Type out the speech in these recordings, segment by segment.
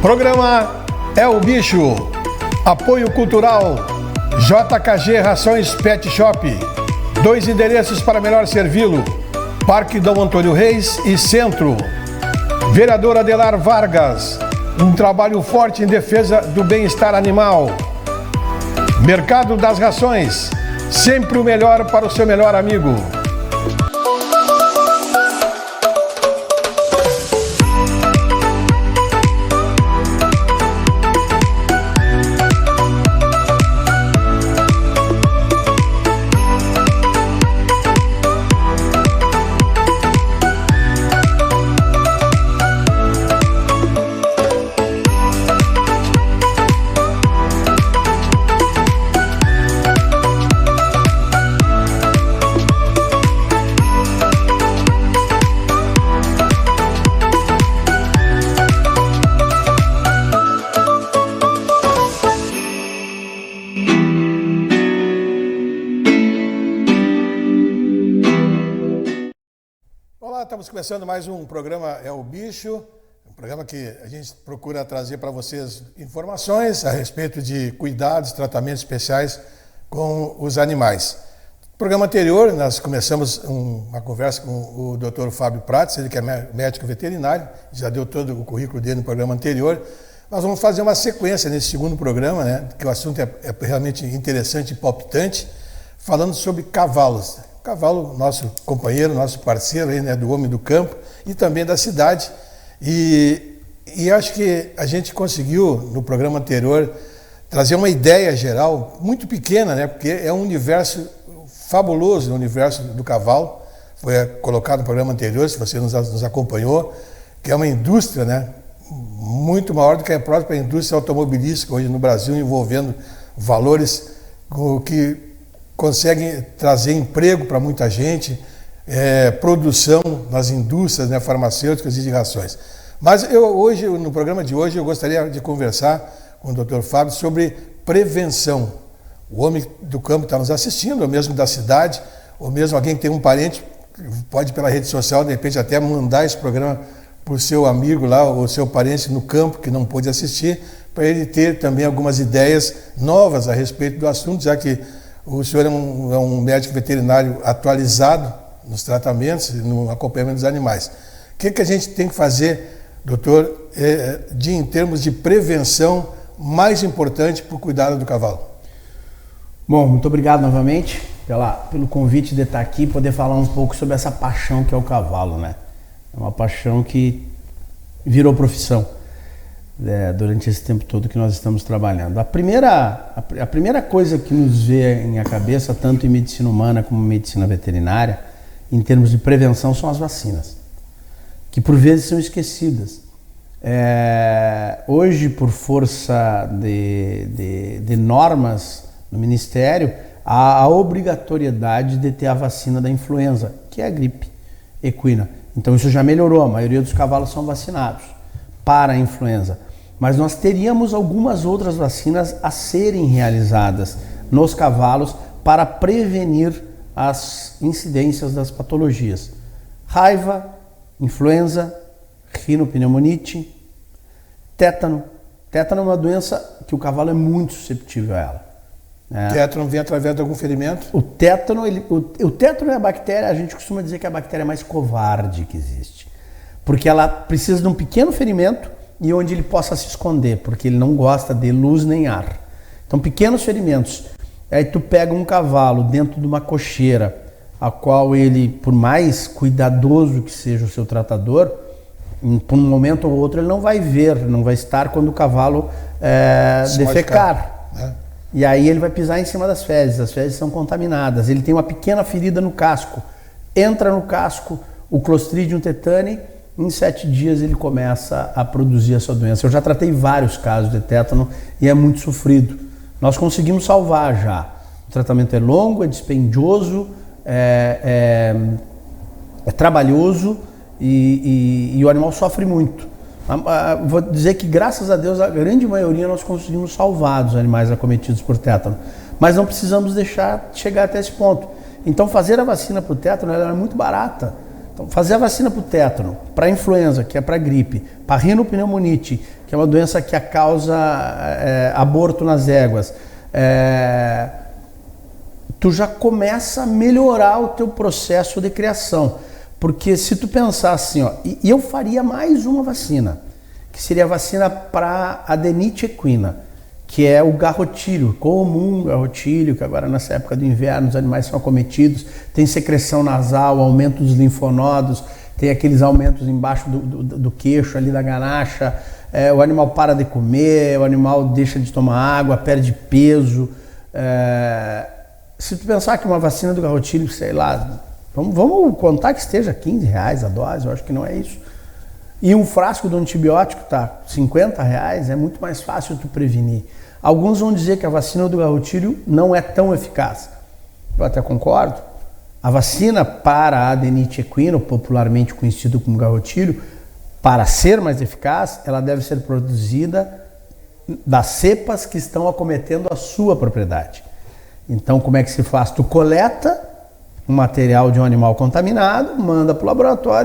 Programa É o Bicho. Apoio cultural JKG Rações Pet Shop. 2 endereços para melhor servi-lo: Parque Dom Antônio Reis e Centro. Vereador Adelar Vargas. Um trabalho forte em defesa do bem-estar animal. Mercado das Rações. Sempre o melhor para o seu melhor amigo. Estamos começando mais um programa É o Bicho, um programa que a gente procura trazer para vocês informações a respeito de cuidados, tratamentos especiais com os animais. No programa anterior, nós começamos uma conversa com o Dr. Fábio Prates, ele que é médico veterinário, já deu todo o currículo dele no programa anterior. Nós vamos fazer uma sequência nesse segundo programa, né, que o assunto é realmente interessante e palpitante, falando sobre cavalos. Cavalo, nosso companheiro, nosso parceiro aí, né, do homem do campo e também da cidade. E acho que a gente conseguiu, no programa anterior, trazer uma ideia geral, muito pequena, né, porque é um universo fabuloso, o universo do cavalo. Foi colocado no programa anterior, se você nos acompanhou, que é uma indústria, né, muito maior do que a própria indústria automobilística hoje no Brasil, envolvendo valores que conseguem trazer emprego para muita gente, produção nas indústrias, né, farmacêuticas e de rações. Mas hoje, no programa de hoje, eu gostaria de conversar com o Dr. Fábio sobre prevenção. O homem do campo está nos assistindo, ou mesmo da cidade, ou mesmo alguém que tem um parente, pode pela rede social, de repente até mandar esse programa para o seu amigo lá, ou seu parente no campo que não pôde assistir, para ele ter também algumas ideias novas a respeito do assunto, já que o senhor é um médico veterinário atualizado nos tratamentos e no acompanhamento dos animais. O que a gente tem que fazer, doutor, em termos de prevenção mais importante para o cuidado do cavalo? Bom, muito obrigado novamente pelo convite de estar aqui e poder falar um pouco sobre essa paixão que é o cavalo, né? É uma paixão que virou profissão. Durante esse tempo todo que nós estamos trabalhando. A primeira coisa que nos vem à cabeça, tanto em medicina humana como em medicina veterinária, em termos de prevenção, são as vacinas, que por vezes são esquecidas. Hoje, por força de normas no Ministério, há a obrigatoriedade de ter a vacina da influenza, que é a gripe equina. Então isso já melhorou, a maioria dos cavalos são vacinados para a influenza. Mas nós teríamos algumas outras vacinas a serem realizadas nos cavalos para prevenir as incidências das patologias. Raiva, influenza, rinopneumonite, tétano. Tétano é uma doença que o cavalo é muito suscetível a ela. Tétano vem através de algum ferimento? O tétano é a bactéria, a gente costuma dizer que é a bactéria mais covarde que existe. Porque ela precisa de um pequeno ferimento e onde ele possa se esconder, porque ele não gosta de luz nem ar. Então, pequenos ferimentos. Aí tu pega um cavalo dentro de uma cocheira, a qual ele, por mais cuidadoso que seja o seu tratador, por um momento ou outro ele não vai ver, não vai estar quando o cavalo defecar. E aí ele vai pisar em cima das fezes, as fezes são contaminadas, ele tem uma pequena ferida no casco, entra no casco o Clostridium tetani. Em 7 dias ele começa a produzir essa doença. Eu já tratei vários casos de tétano e é muito sofrido. Nós conseguimos salvar já. O tratamento é longo, é dispendioso, é trabalhoso e o animal sofre muito. Vou dizer que, graças a Deus, a grande maioria nós conseguimos salvar dos animais acometidos por tétano. Mas não precisamos deixar chegar até esse ponto. Então, fazer a vacina para o tétano ela é muito barata. Então, fazer a vacina para o tétano, para a influenza, que é para a gripe, para a rinopneumonite, que é uma doença que causa aborto nas éguas, tu já começa a melhorar o teu processo de criação. Porque se tu pensar assim, ó, e eu faria mais uma vacina, que seria a vacina para adenite equina, que é o garrotilho, comum garrotilho, que agora nessa época do inverno os animais são acometidos, tem secreção nasal, aumento dos linfonodos, tem aqueles aumentos embaixo do queixo, ali da ganacha, o animal para de comer, o animal deixa de tomar água, perde peso. Se tu pensar que uma vacina do garrotilho, sei lá, vamos contar que esteja R$15 a dose, eu acho que não é isso. E um frasco do antibiótico tá R$50, é muito mais fácil tu prevenir. Alguns vão dizer que a vacina do garrotilho não é tão eficaz. Eu até concordo. A vacina para a adenite equina, popularmente conhecido como garrotilho, para ser mais eficaz, ela deve ser produzida das cepas que estão acometendo a sua propriedade. Então, como é que se faz? Tu coleta um material de um animal contaminado, manda para o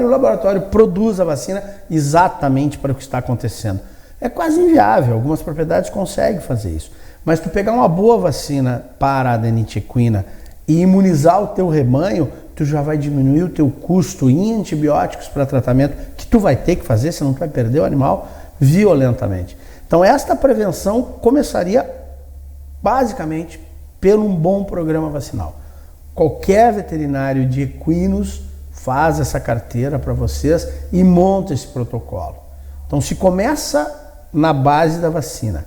laboratório produz a vacina exatamente para o que está acontecendo. É quase inviável, algumas propriedades conseguem fazer isso. Mas tu pegar uma boa vacina para a adenite equina e imunizar o teu rebanho, tu já vai diminuir o teu custo em antibióticos para tratamento, que tu vai ter que fazer, senão tu vai perder o animal violentamente. Então esta prevenção começaria basicamente pelo um bom programa vacinal. Qualquer veterinário de equinos faz essa carteira para vocês e monta esse protocolo. Então se começa na base da vacina.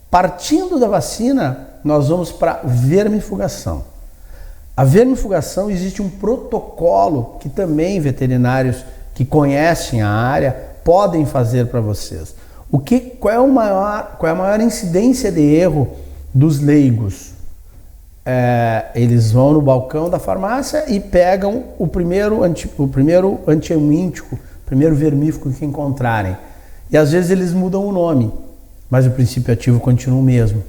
Partindo da vacina, nós vamos para vermifugação. A vermifugação, existe um protocolo que também veterinários que conhecem a área podem fazer para vocês. Qual é a maior incidência de erro dos leigos? Eles vão no balcão da farmácia e pegam o primeiro antiemíntico, o primeiro vermífugo que encontrarem. E às vezes eles mudam o nome, mas o princípio ativo continua o mesmo.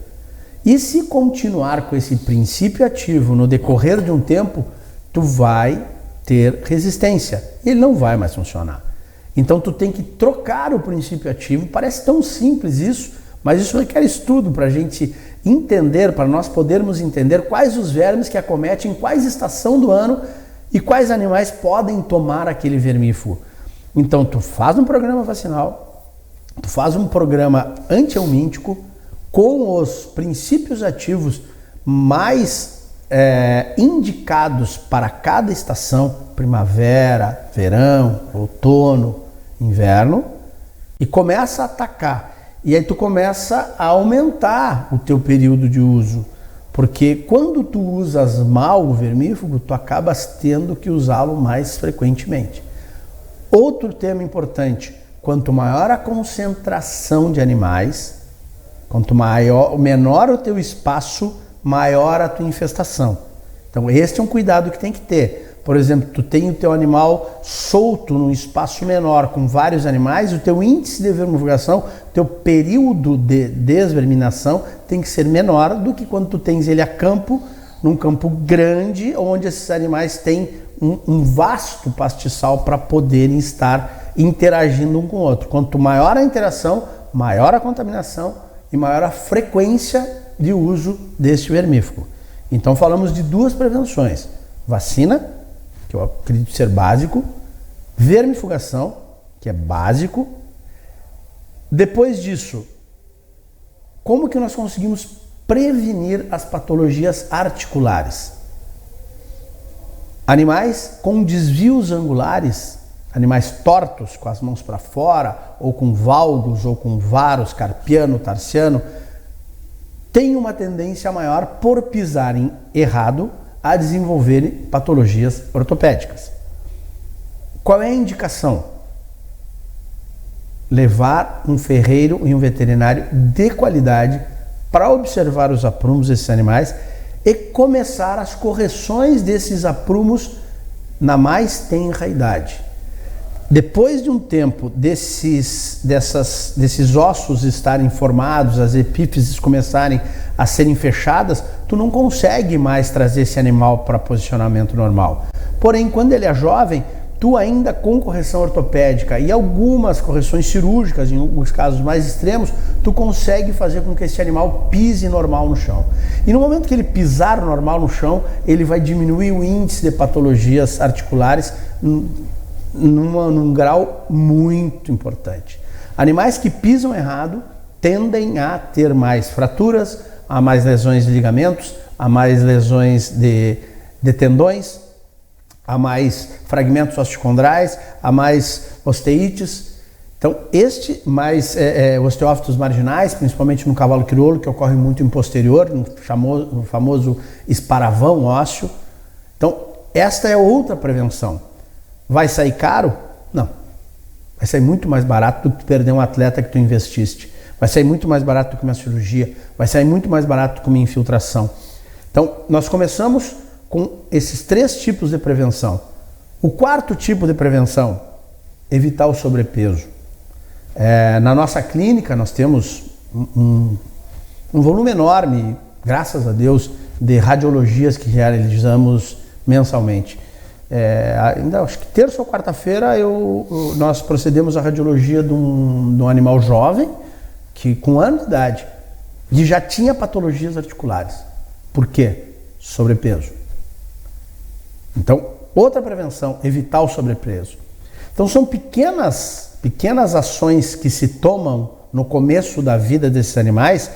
E se continuar com esse princípio ativo no decorrer de um tempo, tu vai ter resistência. E ele não vai mais funcionar. Então tu tem que trocar o princípio ativo. Parece tão simples isso, mas isso requer estudo para a gente entender, para nós podermos entender quais os vermes que acometem, em quais estação do ano e quais animais podem tomar aquele vermífugo. Então tu faz um programa vacinal, tu faz um programa antihelmíntico com os princípios ativos mais indicados para cada estação, primavera, verão, outono, inverno, e começa a atacar. E aí tu começa a aumentar o teu período de uso, porque quando tu usas mal o vermífugo, tu acabas tendo que usá-lo mais frequentemente. Outro tema importante, quanto maior a concentração de animais, menor o teu espaço, maior a tua infestação. Então esse é um cuidado que tem que ter. Por exemplo, tu tem o teu animal solto num espaço menor com vários animais, o teu índice de vermifugação, teu período de desverminação tem que ser menor do que quando tu tens ele a campo, num campo grande, onde esses animais têm um vasto pastiçal para poderem estar interagindo um com o outro. Quanto maior a interação, maior a contaminação e maior a frequência de uso deste vermífugo. Então falamos de duas prevenções: vacina, que eu acredito ser básico, vermifugação, que é básico. Depois disso, como que nós conseguimos prevenir as patologias articulares? Animais com desvios angulares, animais tortos, com as mãos para fora, ou com valgos, ou com varos, carpiano, tarsiano, têm uma tendência maior, por pisarem errado, a desenvolverem patologias ortopédicas. Qual é a indicação? Levar um ferreiro e um veterinário de qualidade para observar os aprumos desses animais e começar as correções desses aprumos na mais tenra idade. Depois de um tempo desses ossos estarem formados, as epífises começarem a serem fechadas, tu não consegue mais trazer esse animal para posicionamento normal. Porém, quando ele é jovem, tu ainda com correção ortopédica e algumas correções cirúrgicas, em alguns casos mais extremos, tu consegue fazer com que esse animal pise normal no chão. E no momento que ele pisar normal no chão, ele vai diminuir o índice de patologias articulares num grau muito importante. Animais que pisam errado tendem a ter mais fraturas, a mais lesões de ligamentos, a mais lesões de tendões, a mais fragmentos osteocondrais, a mais osteites. Então, mais osteófitos marginais, principalmente no cavalo crioulo, que ocorre muito em posterior, no famoso esparavão ósseo. Então, esta é outra prevenção. Vai sair caro? Não. Vai sair muito mais barato do que perder um atleta que tu investiste. Vai sair muito mais barato do que uma cirurgia. Vai sair muito mais barato do que uma infiltração. Então, nós começamos com esses 3 tipos de prevenção. O 4º tipo de prevenção, evitar o sobrepeso. Na nossa clínica nós temos um volume enorme, graças a Deus, de radiologias que realizamos mensalmente. Ainda acho que terça ou quarta-feira nós procedemos à radiologia de um animal jovem, que com 1 ano de idade, e já tinha patologias articulares. Por quê? Sobrepeso. Então, outra prevenção, evitar o sobrepeso. Então, são pequenas ações que se tomam no começo da vida desses animais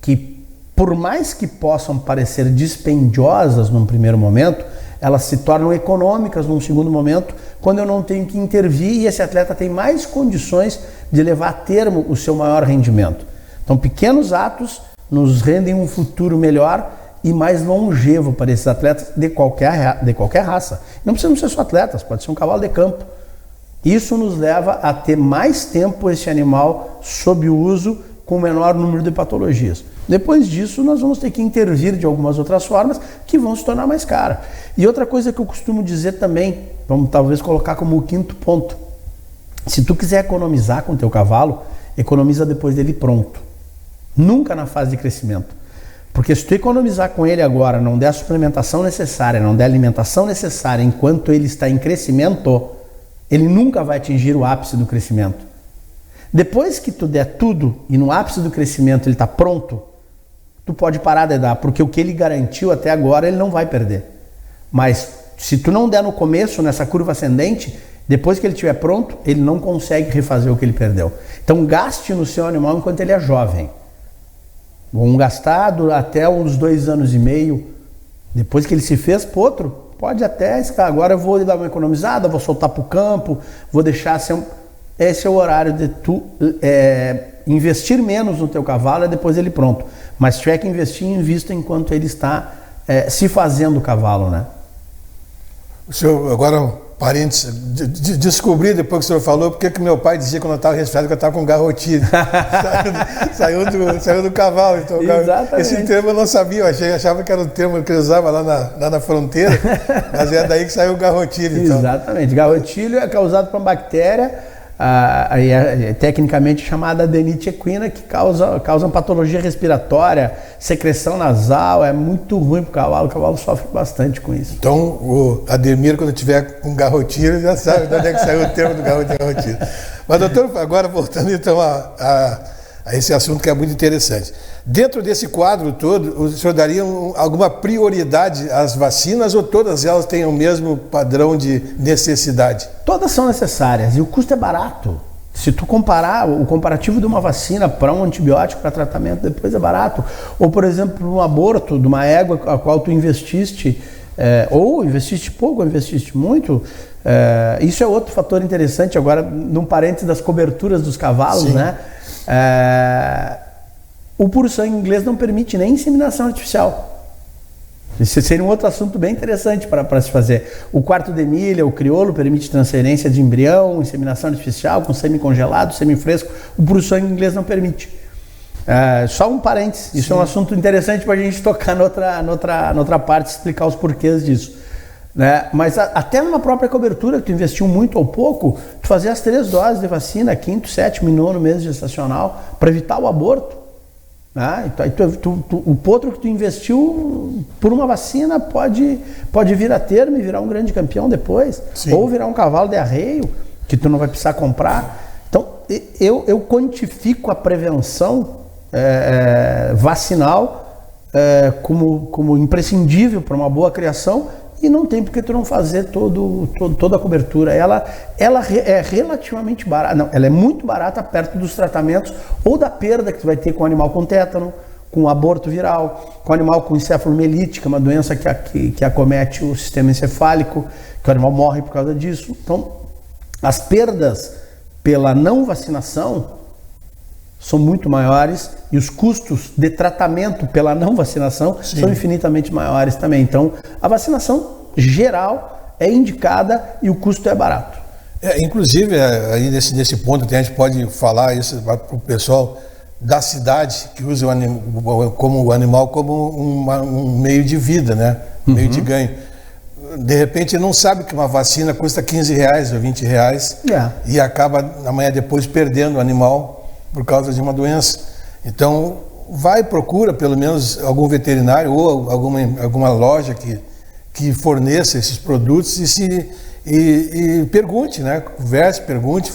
que, por mais que possam parecer dispendiosas num primeiro momento, elas se tornam econômicas num segundo momento, quando eu não tenho que intervir e esse atleta tem mais condições de levar a termo o seu maior rendimento. Então, pequenos atos nos rendem um futuro melhor e mais longevo para esses atletas de qualquer raça. Não precisam ser só atletas, pode ser um cavalo de campo. Isso nos leva a ter mais tempo esse animal sob uso com menor número de patologias. Depois disso, nós vamos ter que intervir de algumas outras formas que vão se tornar mais caras. E outra coisa que eu costumo dizer também, vamos talvez colocar como o 5º ponto. Se tu quiser economizar com o teu cavalo, economiza depois dele pronto. Nunca na fase de crescimento. Porque se tu economizar com ele agora, não der a suplementação necessária, não der a alimentação necessária enquanto ele está em crescimento, ele nunca vai atingir o ápice do crescimento. Depois que tu der tudo e no ápice do crescimento ele está pronto, tu pode parar de dar, porque o que ele garantiu até agora ele não vai perder. Mas se tu não der no começo, nessa curva ascendente, depois que ele estiver pronto, ele não consegue refazer o que ele perdeu. Então gaste no seu animal enquanto ele é jovem. Vão gastar até uns 2 anos e meio. Depois que ele se fez para outro, pode até agora eu vou dar uma economizada, vou soltar para o campo, vou deixar ser esse é o horário de tu investir menos no teu cavalo, depois ele pronto. Mas se tiver que investir, invista enquanto ele está se fazendo o cavalo, né? O senhor, agora, parênteses, descobri depois que o senhor falou porque que meu pai dizia quando eu estava resfriado que eu estava com garrotilho. saiu do cavalo. Então, esse termo eu não sabia, eu achava que era o termo que ele usava lá na fronteira, mas é daí que saiu o garrotilho. Então. Exatamente, garrotilho é causado por uma bactéria, tecnicamente chamada adenite equina, que causa patologia respiratória, secreção nasal, é muito ruim para o cavalo sofre bastante com isso. Então o Ademir, quando tiver com garrotilho, já sabe de onde é que saiu o termo do garrotilho. Mas doutor, agora voltando então a esse assunto que é muito interessante. Dentro desse quadro todo, o senhor daria alguma prioridade às vacinas ou todas elas têm o mesmo padrão de necessidade? Todas são necessárias e o custo é barato. Se tu comparar o comparativo de uma vacina para um antibiótico para tratamento, depois é barato. Ou, por exemplo, um aborto de uma égua a qual tu investiste, ou investiste pouco ou investiste muito, isso é outro fator interessante agora, num parênteses das coberturas dos cavalos, sim, né? O puro sangue inglês não permite nem inseminação artificial. Isso seria um outro assunto bem interessante para se fazer. O quarto de milha, o crioulo, permite transferência de embrião, inseminação artificial com semi-congelado, semi-fresco. O puro sangue inglês não permite. Só um parênteses. Isso sim, é um assunto interessante para a gente tocar noutra parte, explicar os porquês disso. Né? Mas até numa própria cobertura, que tu investiu muito ou pouco, tu fazer as 3 doses de vacina, 5º, 7º e 9º mês gestacional, para evitar o aborto. Então, o potro que tu investiu por uma vacina pode vir a termo e virar um grande campeão depois. Sim. Ou virar um cavalo de arreio que tu não vai precisar comprar. Então, eu quantifico a prevenção vacinal como imprescindível para uma boa criação, e não tem porque tu não fazer toda a cobertura. Ela é relativamente barata, não, ela é muito barata perto dos tratamentos ou da perda que tu vai ter com o animal com tétano, com aborto viral, com o animal com encefalomielite, que é uma doença que acomete o sistema encefálico, que o animal morre por causa disso. Então, as perdas pela não vacinação são muito maiores, e os custos de tratamento pela não vacinação são infinitamente maiores também. Então, a vacinação geral é indicada e o custo é barato. Inclusive, aí nesse ponto a gente pode falar isso para o pessoal da cidade, que usa o animal como um meio de vida, né? Meio de ganho. De repente não sabe que uma vacina custa R$15 ou R$20 e acaba amanhã depois perdendo o animal por causa de uma doença. Então, procura pelo menos algum veterinário ou alguma loja que forneça esses produtos e pergunte, né? Converse, pergunte,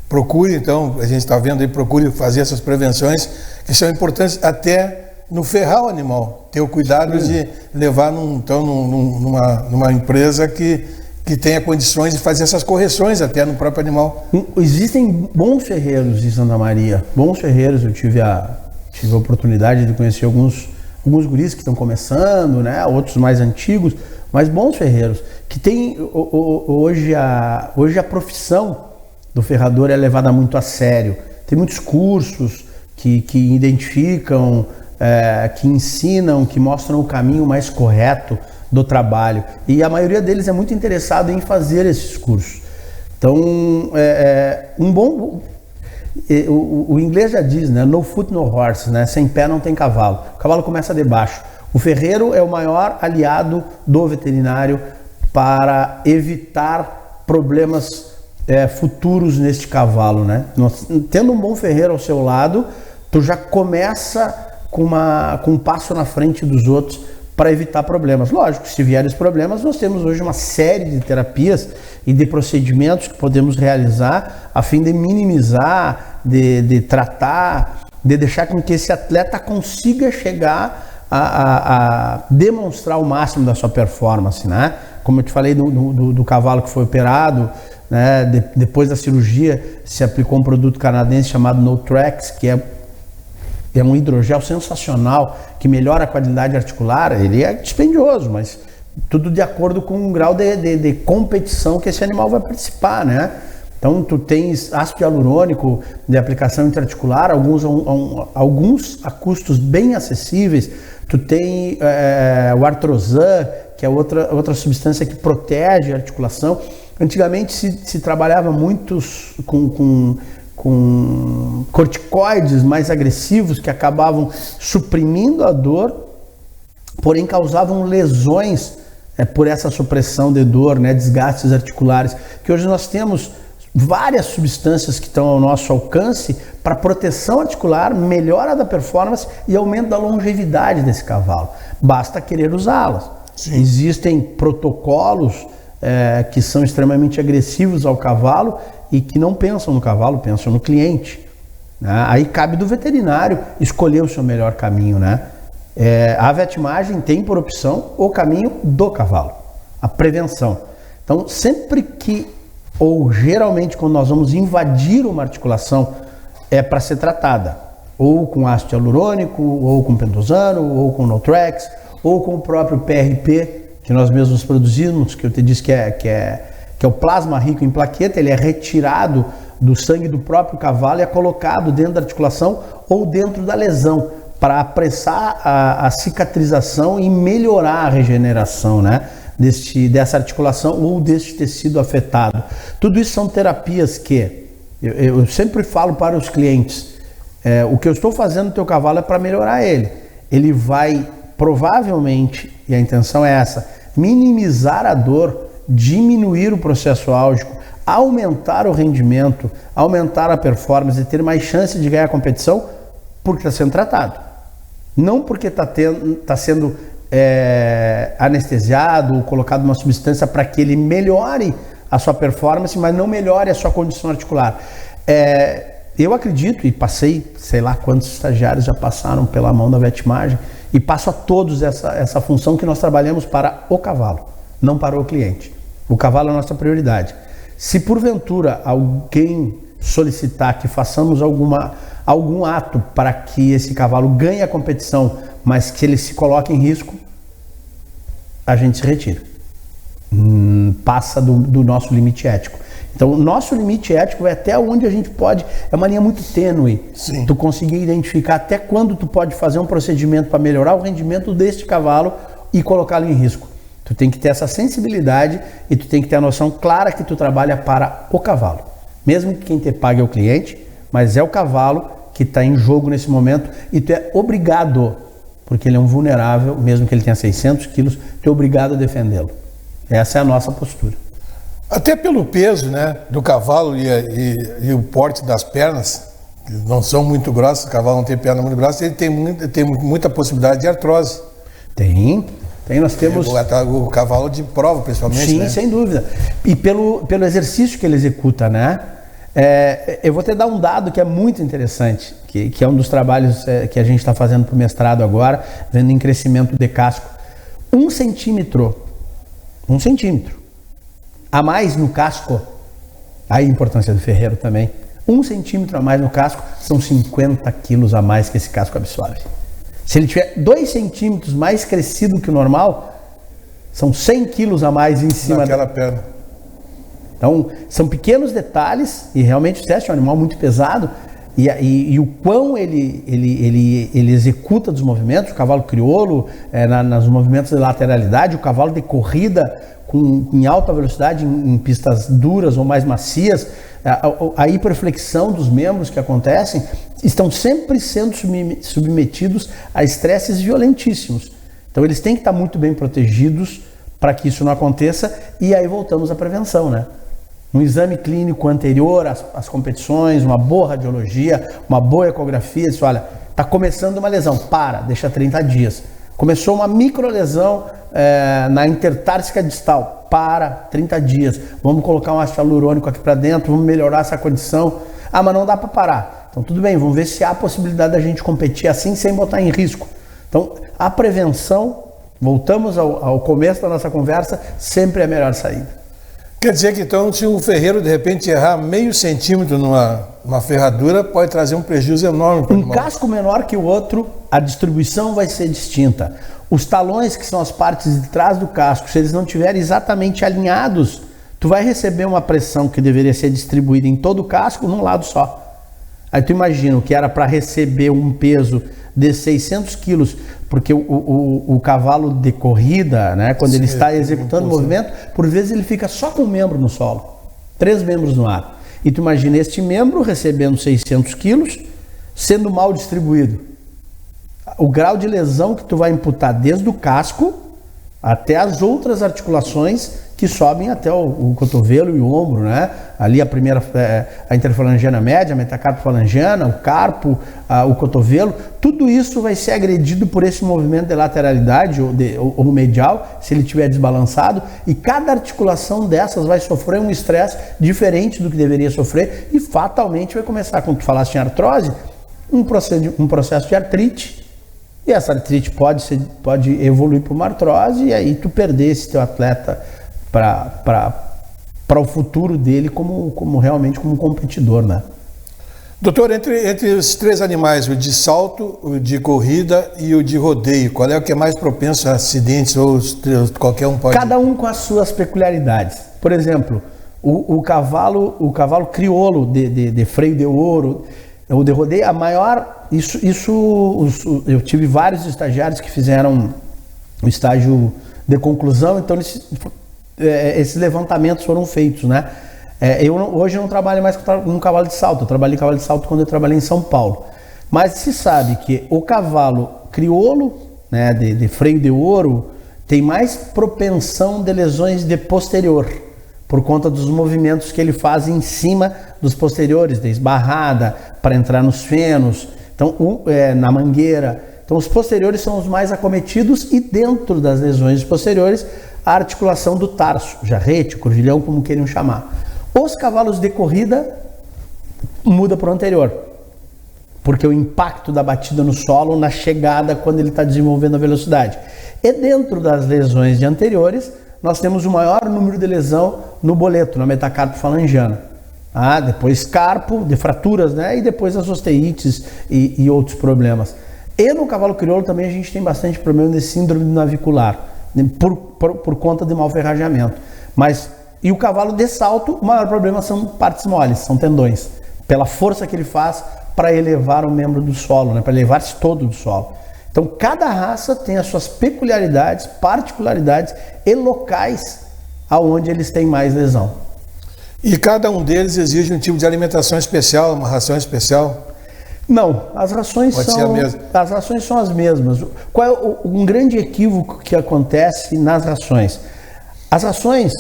procure. Então, a gente está vendo aí, procure fazer essas prevenções que são importantes até no ferrar o animal. Ter o cuidado de levar numa empresa que tenha condições de fazer essas correções até no próprio animal. Existem bons ferreiros em Santa Maria, bons ferreiros. Eu tive a oportunidade de conhecer alguns guris que estão começando, né? Outros mais antigos, mas bons ferreiros, que tem hoje a profissão do ferrador é levada muito a sério. Tem muitos cursos que identificam, que ensinam, que mostram o caminho mais correto do trabalho, e a maioria deles é muito interessado em fazer esses cursos. Então, o inglês já diz, né? No foot, no horse, né? Sem pé não tem cavalo. O cavalo começa de baixo. O ferreiro é o maior aliado do veterinário para evitar problemas futuros neste cavalo, né? Tendo um bom ferreiro ao seu lado, tu já começa com um passo na frente dos outros para evitar problemas. Lógico, se vierem os problemas, nós temos hoje uma série de terapias e de procedimentos que podemos realizar a fim de minimizar, de tratar, de deixar com que esse atleta consiga chegar a demonstrar o máximo da sua performance, né? Como eu te falei do cavalo que foi operado, né? Depois da cirurgia se aplicou um produto canadense chamado No-Trax, que é um hidrogel sensacional, que melhora a qualidade articular. Ele é dispendioso, mas tudo de acordo com o grau de competição que esse animal vai participar, né? Então, tu tens ácido hialurônico de aplicação intraarticular, alguns a custos bem acessíveis. Tu tem o Artrosan, que é outra substância que protege a articulação. Antigamente se trabalhava muito com corticoides mais agressivos que acabavam suprimindo a dor, porém causavam lesões por essa supressão de dor, né, desgastes articulares, que hoje nós temos várias substâncias que estão ao nosso alcance para proteção articular, melhora da performance e aumento da longevidade desse cavalo. Basta querer usá-las. Existem protocolos que são extremamente agressivos ao cavalo e que não pensam no cavalo, pensam no cliente, né? Aí cabe do veterinário escolher o seu melhor caminho, né? A vetimagem tem por opção o caminho do cavalo, a prevenção. Então, sempre ou geralmente quando nós vamos invadir uma articulação, é para ser tratada, ou com ácido hialurônico, ou com pentosano, ou com No-Trax, ou com o próprio PRP, que nós mesmos produzimos, que eu te disse que é o plasma rico em plaqueta. Ele é retirado do sangue do próprio cavalo e é colocado dentro da articulação ou dentro da lesão, para apressar a cicatrização e melhorar a regeneração, né, dessa articulação ou deste tecido afetado. Tudo isso são terapias que eu sempre falo para os clientes, o que eu estou fazendo no teu cavalo é para melhorar ele. Ele vai provavelmente, e a intenção é essa, minimizar a dor, diminuir o processo álgico, aumentar o rendimento, aumentar a performance e ter mais chance de ganhar a competição, porque está sendo tratado. Não porque tá sendo anestesiado ou colocado uma substância para que ele melhore a sua performance, mas não melhore a sua condição articular. Eu acredito, e passei, sei lá quantos estagiários já passaram pela mão da Vetmagem, e passo a todos essa função que nós trabalhamos para o cavalo, não para o cliente. O cavalo é a nossa prioridade. Se porventura alguém solicitar que façamos algum ato para que esse cavalo ganhe a competição, mas que ele se coloque em risco, a gente se retira. Passa do nosso limite ético. Então, o nosso limite ético é até onde a gente pode, é uma linha muito tênue. Sim. Tu conseguir identificar até quando tu pode fazer um procedimento para melhorar o rendimento deste cavalo e colocá-lo em risco. Tu tem que ter essa sensibilidade e tu tem que ter a noção clara que tu trabalha para o cavalo. Mesmo que quem te pague é o cliente, mas é o cavalo que está em jogo nesse momento e tu é obrigado, porque ele é um vulnerável, mesmo que ele tenha 600 quilos, tu é obrigado a defendê-lo. Essa é a nossa postura. Até pelo peso, né, do cavalo e o porte das pernas, que não são muito grossas, o cavalo não tem perna muito grossa, ele tem muita possibilidade de artrose. Tem, nós temos... O cavalo de prova, principalmente, Sim, né? sem dúvida. E pelo exercício que ele executa, né? Eu vou te dar um dado que é muito interessante, que é um dos trabalhos que a gente está fazendo para o mestrado agora, vendo em crescimento de casco. 1 centímetro a mais no casco, aí a importância do ferreiro também, 1 centímetro a mais no casco são 50 quilos a mais que esse casco absorve. Se ele tiver 2 centímetros mais crescido que o normal, são 100 quilos a mais em cima daquela perna. Então, são pequenos detalhes, e realmente o teste é um animal muito pesado, e o quão ele executa dos movimentos, o cavalo crioulo, nos movimentos de lateralidade, o cavalo de corrida em alta velocidade, em pistas duras ou mais macias, a hiperflexão dos membros que acontecem, estão sempre sendo submetidos a estresses violentíssimos. Então, eles têm que estar muito bem protegidos para que isso não aconteça, e aí voltamos à prevenção, né? Um exame clínico anterior às competições, uma boa radiologia, uma boa ecografia, diz, olha, está começando uma lesão, deixa 30 dias. Começou uma microlesão na intertársica distal, 30 dias. Vamos colocar um ácido hialurônico aqui para dentro, vamos melhorar essa condição. Mas não dá para parar. Então tudo bem, vamos ver se há possibilidade da gente competir assim sem botar em risco. Então a prevenção, voltamos ao começo da nossa conversa, sempre é a melhor saída. Quer dizer que então, se um ferreiro de repente errar meio centímetro numa ferradura, pode trazer um prejuízo enorme para o animal. Um casco menor que o outro, a distribuição vai ser distinta. Os talões, que são as partes de trás do casco, se eles não estiverem exatamente alinhados, tu vai receber uma pressão que deveria ser distribuída em todo o casco num lado só. Aí tu imagina o que era para receber um peso de 600 quilos, porque o cavalo de corrida, né, quando ele está executando o movimento, por vezes ele fica só com um membro no solo, 3 membros no ar. E tu imagina este membro recebendo 600 quilos, sendo mal distribuído. O grau de lesão que tu vai imputar desde o casco até as outras articulações que sobem até o cotovelo e o ombro, né? Ali a interfalangiana média, a metacarpofalangiana, o carpo, o cotovelo, tudo isso vai ser agredido por esse movimento de lateralidade ou medial, se ele estiver desbalançado, e cada articulação dessas vai sofrer um estresse diferente do que deveria sofrer, e fatalmente vai começar, como tu falaste em artrose, um processo de artrite, e essa artrite pode evoluir para uma artrose, e aí tu perder esse teu atleta para o futuro dele realmente como competidor, né? Doutor, entre os 3 animais, o de salto, o de corrida e o de rodeio, qual é o que é mais propenso a acidentes ou qualquer um pode... Cada um com as suas peculiaridades. Por exemplo, o cavalo crioulo de freio de ouro, ou de rodeio, a maior... eu tive vários estagiários que fizeram o estágio de conclusão, então esses levantamentos foram feitos, né? Hoje eu não trabalho mais com cavalo de salto, eu trabalhei em cavalo de salto quando eu trabalhei em São Paulo. Mas se sabe que o cavalo crioulo, né, de freio de ouro, tem mais propensão de lesões de posterior, por conta dos movimentos que ele faz em cima dos posteriores, de esbarrada, para entrar nos fenos, então, na mangueira. Então Então os posteriores são os mais acometidos e dentro das lesões posteriores a articulação do tarso, jarrete, cordilhão, como queiram chamar. Os cavalos de corrida muda para o anterior, porque o impacto da batida no solo na chegada quando ele está desenvolvendo a velocidade. E dentro das lesões de anteriores, nós temos o maior número de lesão no boleto, na metacarpo falangiana. Depois carpo, de fraturas, né? E depois as osteites e outros problemas. E no cavalo crioulo também a gente tem bastante problema de síndrome navicular, por conta de mau ferrageamento. E o cavalo de salto, o maior problema são partes moles, são tendões, pela força que ele faz para elevar o membro do solo, né? Para elevar-se todo do solo. Então cada raça tem as suas peculiaridades, particularidades e locais aonde eles têm mais lesão. E cada um deles exige um tipo de alimentação especial, uma ração especial? Não, as rações são as mesmas. Qual é um grande equívoco que acontece nas rações? As rações,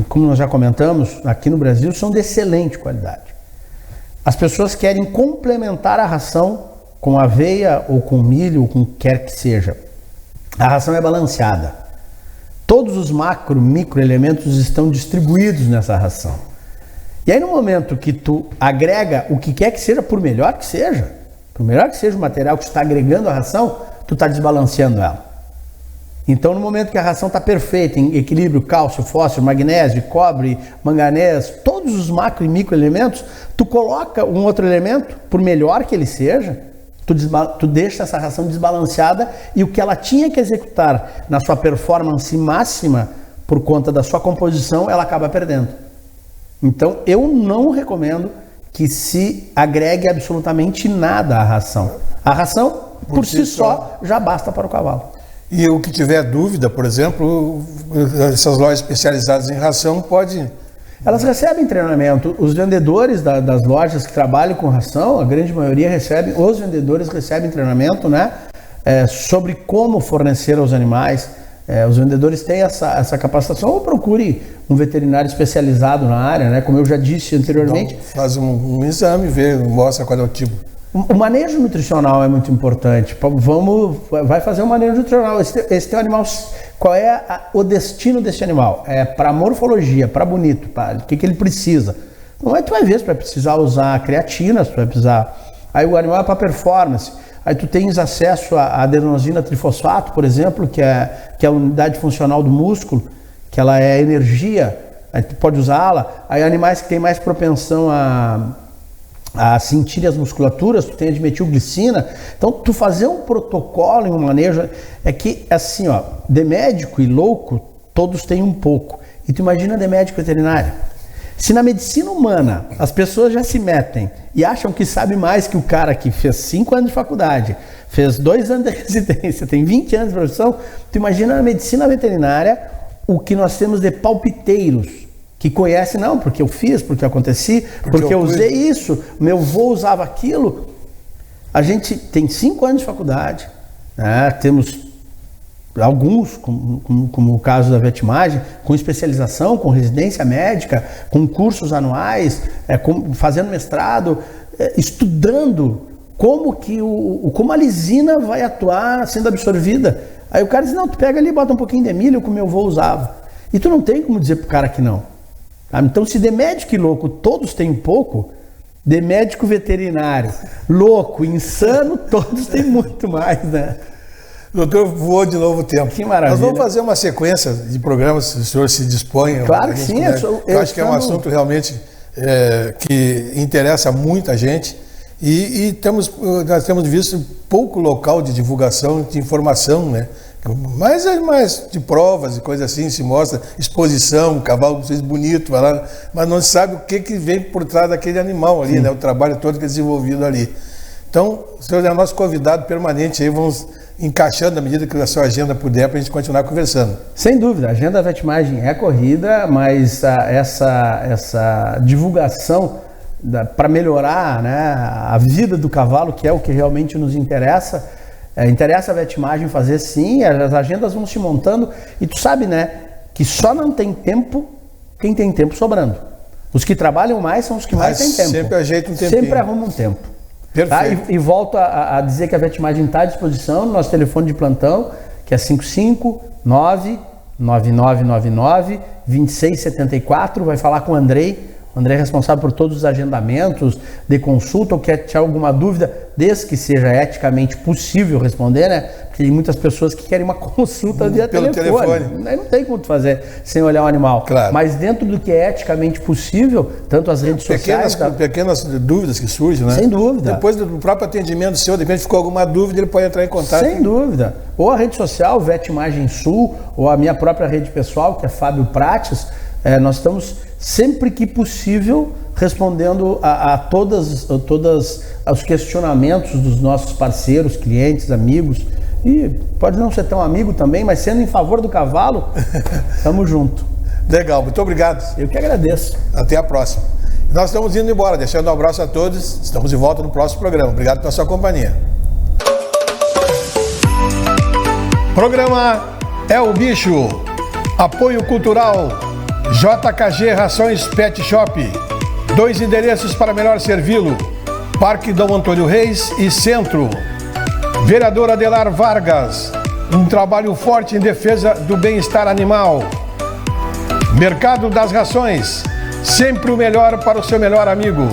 como nós já comentamos, aqui no Brasil são de excelente qualidade. As pessoas querem complementar a ração com aveia ou com milho ou com o que quer que seja. A ração é balanceada. Todos os macro, micro elementos estão distribuídos nessa ração. E aí no momento que tu agrega o que quer que seja, por melhor que seja o material que tu está agregando à ração, tu está desbalanceando ela. Então no momento que a ração está perfeita, em equilíbrio, cálcio, fósforo, magnésio, cobre, manganês, todos os macro e micro elementos, tu coloca um outro elemento, por melhor que ele seja, tu deixa essa ração desbalanceada e o que ela tinha que executar na sua performance máxima, por conta da sua composição, ela acaba perdendo. Então, eu não recomendo que se agregue absolutamente nada à ração. A ração, por si só, já basta para o cavalo. E o que tiver dúvida, por exemplo, essas lojas especializadas em ração pode... Elas recebem treinamento. Os vendedores das lojas que trabalham com ração, a grande maioria recebem, os vendedores recebem treinamento, né? Sobre como fornecer aos animais. Os vendedores têm essa capacitação, ou procure um veterinário especializado na área, né? Como eu já disse anteriormente. Então, faz um exame, mostra qual é o tipo. O manejo nutricional é muito importante. Vai fazer um manejo nutricional. Esse teu animal, qual é o destino desse animal? É para morfologia, para bonito, o que ele precisa. Não é que tu vai ver se tu vai precisar usar creatina, se tu vai precisar... Aí o animal é para performance. Aí tu tens acesso a adenosina trifosfato, por exemplo, que é a unidade funcional do músculo, que ela é energia, aí tu pode usá-la. Aí animais que têm mais propensão a sentir as musculaturas, tu tem a dimetilglicina. Então tu fazer um protocolo e um manejo, é que assim, ó, de médico e louco, todos têm um pouco. E tu imagina de médico veterinário. Se na medicina humana as pessoas já se metem e acham que sabe mais que o cara que fez 5 anos de faculdade, fez 2 anos de residência, tem 20 anos de profissão, tu imagina na medicina veterinária o que nós temos de palpiteiros, que conhecem, não, porque eu fiz, porque eu aconteci, porque eu usei isso, meu avô usava aquilo. A gente tem 5 anos de faculdade, né? Temos alguns, como o caso da Vetmagem, com especialização, com residência médica, com cursos anuais, fazendo mestrado, estudando como a lisina vai atuar sendo absorvida. Aí o cara diz, não, tu pega ali e bota um pouquinho de milho, como meu avô usava. E tu não tem como dizer pro cara que não. Então, se de médico e louco todos têm um pouco, de médico veterinário, louco, insano, todos têm muito mais, né? Doutor, voou de novo o tempo. Que maravilha. Nós vamos fazer uma sequência de programas, se o senhor se dispõe. Claro que sim. Eu acho que é um assunto realmente que interessa muita gente. E nós temos visto pouco local de divulgação, de informação, né? Mas é mais de provas e coisas assim, se mostra exposição, o cavalo bonito, mas não se sabe o que vem por trás daquele animal ali, né? O trabalho todo que é desenvolvido ali. Então, o senhor é nosso convidado permanente aí, vamos encaixando na medida que a sua agenda puder para a gente continuar conversando. Sem dúvida, a agenda da Vetmagem é corrida, mas essa divulgação para melhorar, né, a vida do cavalo, que é o que realmente nos interessa, interessa a Vetmagem fazer sim, as agendas vão se montando e tu sabe, né, que só não tem tempo quem tem tempo sobrando. Os que trabalham mais são os que mais têm tempo. Sempre ajeita um tempinho. Sempre arruma um tempo. Perfeito. Tá? E volto a dizer que a Vetmagem está à disposição no nosso telefone de plantão, que é 559-9999-2674. Vai falar com o Andrei. O André é responsável por todos os agendamentos de consulta, ou quer tirar alguma dúvida, desde que seja eticamente possível responder, né? Porque tem muitas pessoas que querem uma consulta via telefone. Aí não tem como tu fazer sem olhar o animal. Claro. Mas dentro do que é eticamente possível, tanto as redes sociais... Pequenas dúvidas que surgem, né? Sem dúvida. Depois do próprio atendimento seu, de repente ficou alguma dúvida, ele pode entrar em contato. Sem dúvida. Ou a rede social, Vetmagem Sul, ou a minha própria rede pessoal, que é Fábio Prates. Nós estamos, sempre que possível, respondendo a todos os questionamentos dos nossos parceiros, clientes, amigos. E pode não ser tão amigo também, mas sendo em favor do cavalo, estamos junto. Legal, muito obrigado. Eu que agradeço. Até a próxima. Nós estamos indo embora, deixando um abraço a todos. Estamos de volta no próximo programa. Obrigado pela sua companhia. Programa É o Bicho. Apoio cultural JKG Rações Pet Shop. 2 endereços para melhor servi-lo: Parque Dom Antônio Reis e Centro. Vereador Adelar Vargas, um trabalho forte em defesa do bem-estar animal. Mercado das Rações, sempre o melhor para o seu melhor amigo.